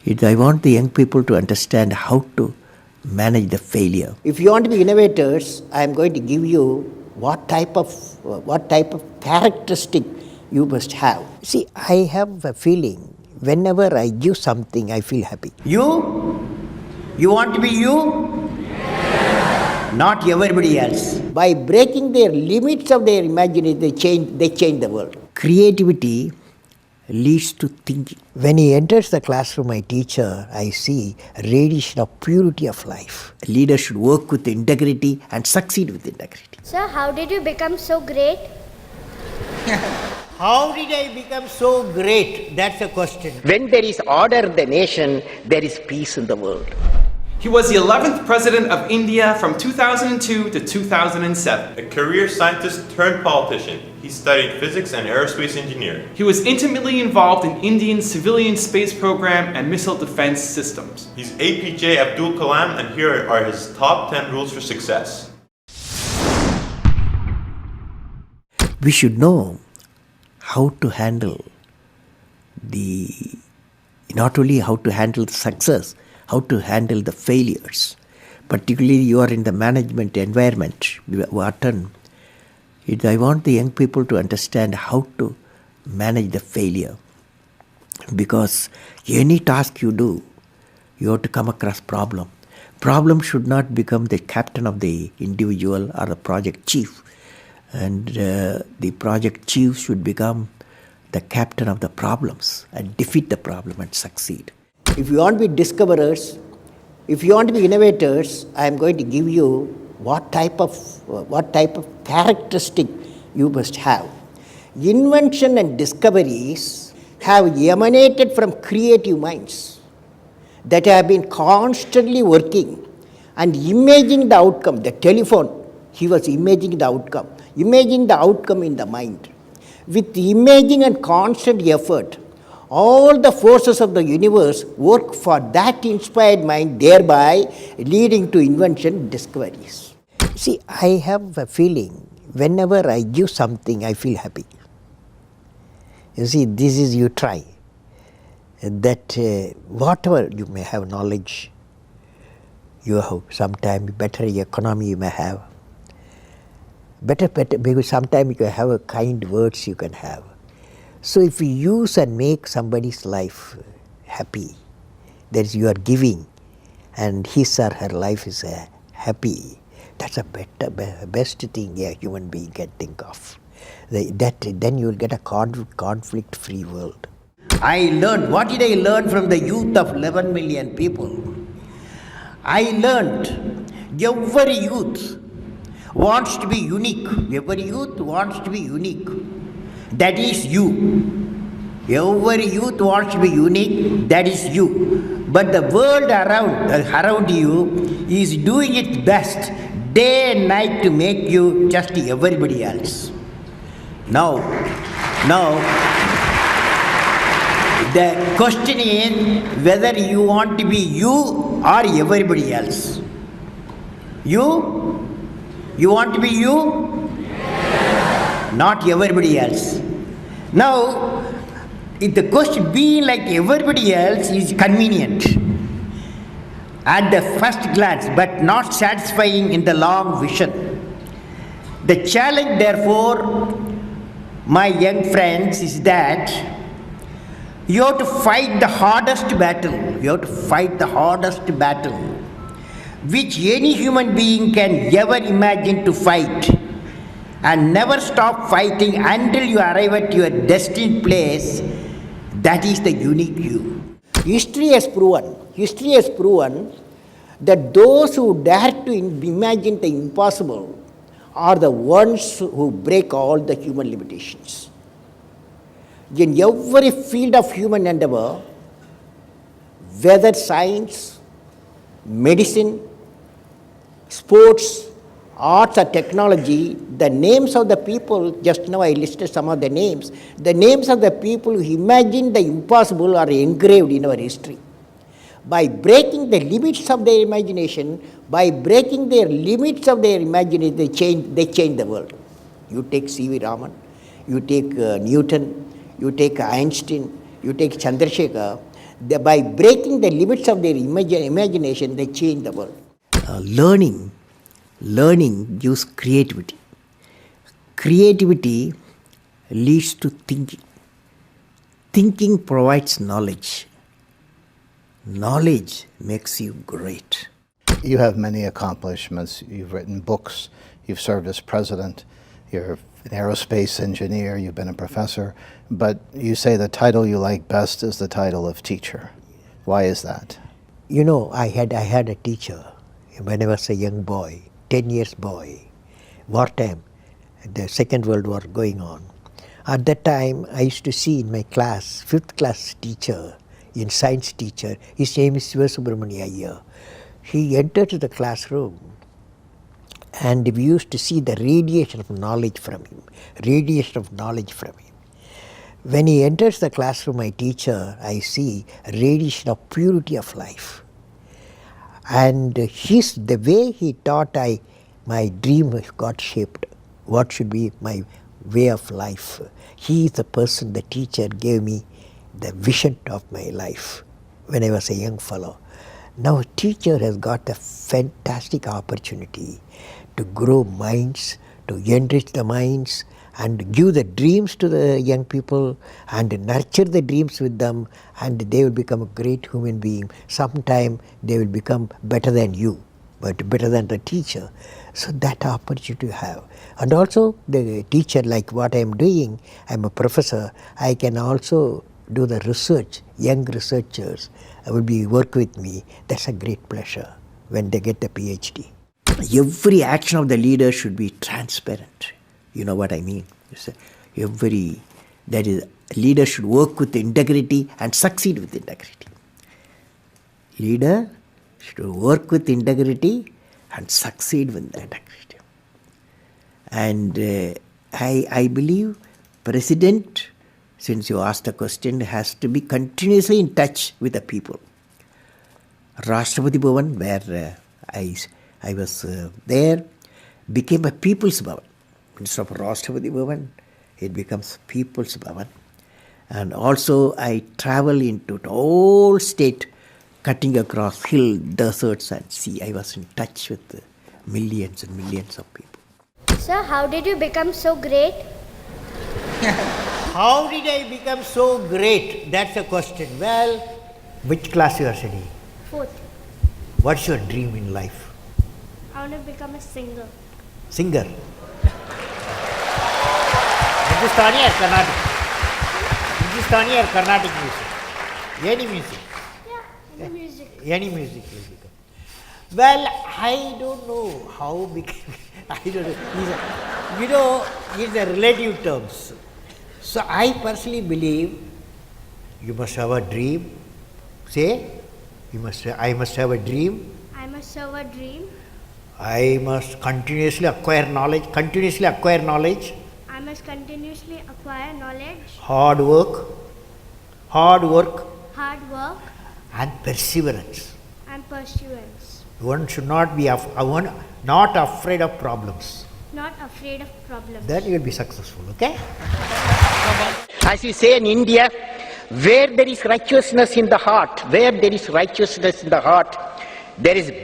I want the young people to understand how to manage the failure. If you want to be innovators, I am going to give you what type of characteristic you must have. See, I have a feeling whenever I give something, I feel happy. You want to be you, not everybody else. By breaking their limits of their imagination, they change the world. Creativity leads to thinking. When he enters the classroom, my teacher, I see a radiation of purity of life. A leader should work with integrity and succeed with integrity. Sir, how did you become so great? How did I become so great? That's a question. When there is order in the nation, there is peace in the world. He was the 11th President of India from 2002 to 2007. A career scientist turned politician. He studied physics and aerospace engineering. He was intimately involved in India's civilian space program and missile defense systems. He's APJ Abdul Kalam, and here are his top 10 rules for success. We should know how to handle not only how to handle the success, how to handle the failures. Particularly you are in the management environment, Wharton. I want the young people to understand how to manage the failure. Because any task you do, you have to come across problem. Problem should not become the captain of the individual or the project chief. And the project chief should become the captain of the problems and defeat the problem and succeed. If you want to be discoverers, if you want to be innovators, I am going to give you what type of characteristic you must have. Invention and discoveries have emanated from creative minds that have been constantly working and imagining the outcome. The telephone, he was imagining the outcome in the mind. With imaging and constant effort, all the forces of the universe work for that inspired mind, thereby leading to invention and discoveries. See, I have a feeling whenever I give something, I feel happy. You see, this is you try. That whatever you may have knowledge, you have sometimes better economy you may have. Better, because sometimes you have a kind words you can have. So if you use and make somebody's life happy, that is you are giving, and his or her life is happy, that's a best thing a human being can think of. Then you will get a conflict-free world. What did I learn from the youth of 11 million people? I learned every youth wants to be unique. Every youth wants to be unique. That is you. Every youth wants to be unique. That is you. But the world around you is doing its best day and night to make you just everybody else. Now, the question is whether you want to be you or everybody else. You want to be you? Not everybody else. Now, if the question being like everybody else is convenient at the first glance, but not satisfying in the long vision. The challenge, therefore, my young friends, is that you have to fight the hardest battle. You have to fight the hardest battle which any human being can ever imagine to fight, and never stop fighting until you arrive at your destined place. That is the unique you. History has proven that those who dare to imagine the impossible are the ones who break all the human limitations. In every field of human endeavor, whether science, medicine, sports, arts or technology, the names of the people, just now I listed some of the names of the people who imagined the impossible are engraved in our history. By breaking the limits of their imagination, they change the world. You take C.V. Raman, you take Newton, you take Einstein, you take Chandrasekhar. By breaking the limits of their imagination, they change the world. Learning gives creativity. Creativity leads to thinking. Thinking provides knowledge. Knowledge makes you great. You have many accomplishments. You've written books. You've served as president. You're an aerospace engineer. You've been a professor. But you say the title you like best is the title of teacher. Why is that? You know, I had a teacher when I was a young boy, 10 years boy, wartime, the Second World War going on. At that time, I used to see in my class, 5th class teacher, in science teacher, his name is Subramania Iyer. He entered the classroom and we used to see the radiation of knowledge from him, When he enters the classroom, my teacher, I see a radiation of purity of life. And the way he taught, my dream got shaped. What should be my way of life? He is the person, the teacher gave me the vision of my life when I was a young fellow. Now a teacher has got a fantastic opportunity to grow minds, to enrich the minds, and give the dreams to the young people and nurture the dreams with them, and they will become a great human being. Sometime they will become better than you, but better than the teacher. So that opportunity you have. And also the teacher, like what I am doing, I am a professor, I can also do the research. Young researchers will work with me. That's a great pleasure when they get the PhD. Every action of the leader should be transparent. You know what I mean? Leader should work with integrity and succeed with integrity. Leader should work with integrity and succeed with the integrity. And I believe President, since you asked the question, has to be continuously in touch with the people. Rashtrapati Bhavan, where I was there, became a People's Bhavan. Instead of Rashtrapati Bhavan, it becomes People's Bhavan. And also I travel into the whole state, cutting across hill, deserts and sea. I was in touch with millions and millions of people. Sir, how did you become so great? How did I become so great? That's the question. Well, which class you are studying? 4th. What's your dream in life? I want to become a singer. Singer. Hindustani or Carnatic? Hindustani or Carnatic music? Any music? Yeah, any music. Any music. Well, I don't know how became. I don't know. It's a relative terms. So I personally believe you must have a dream. Say, I must have a dream. I must have a dream. I must continuously acquire knowledge. I must continuously acquire knowledge. Hard work. Hard work. And perseverance. And pursuance. One should not be not afraid of problems. Not afraid of problems. Then you will be successful, okay? As we say in India, where there is righteousness in the heart, there is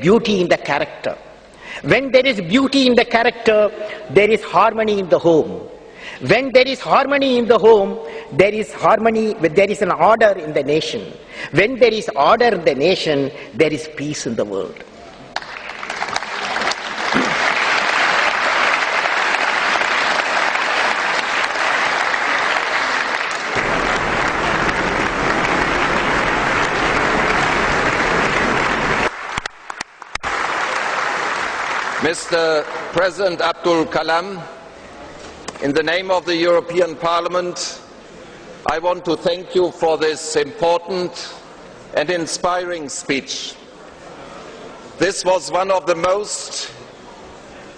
beauty in the character. When there is beauty in the character, there is harmony in the home. When there is harmony in the home, there is an order in the nation. When there is order in the nation, there is peace in the world. Mr. President Abdul Kalam, in the name of the European Parliament, I want to thank you for this important and inspiring speech. This was one of the most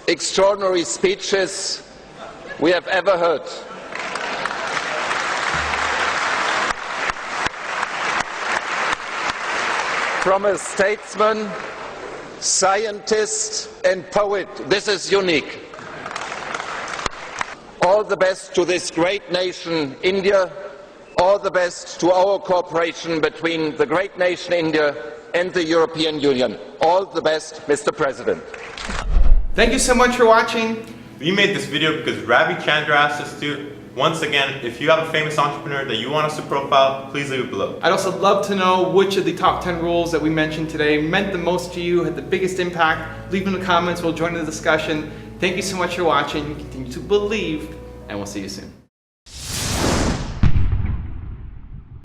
extraordinary speeches we have ever heard. From a statesman, scientist and poet, this is unique. All the best to this great nation, India. all the best to our cooperation between the great nation India and the European Union. All the best, Mr. President. Thank you so much for watching. We made this video because Ravi Chandra asked us to. Once again, if you have a famous entrepreneur that you want us to profile, please leave it below. I'd also love to know which of the top 10 rules that we mentioned today meant the most to you, had the biggest impact. Leave in the comments, we'll join in the discussion. Thank you so much for watching. Continue to believe, and we'll see you soon.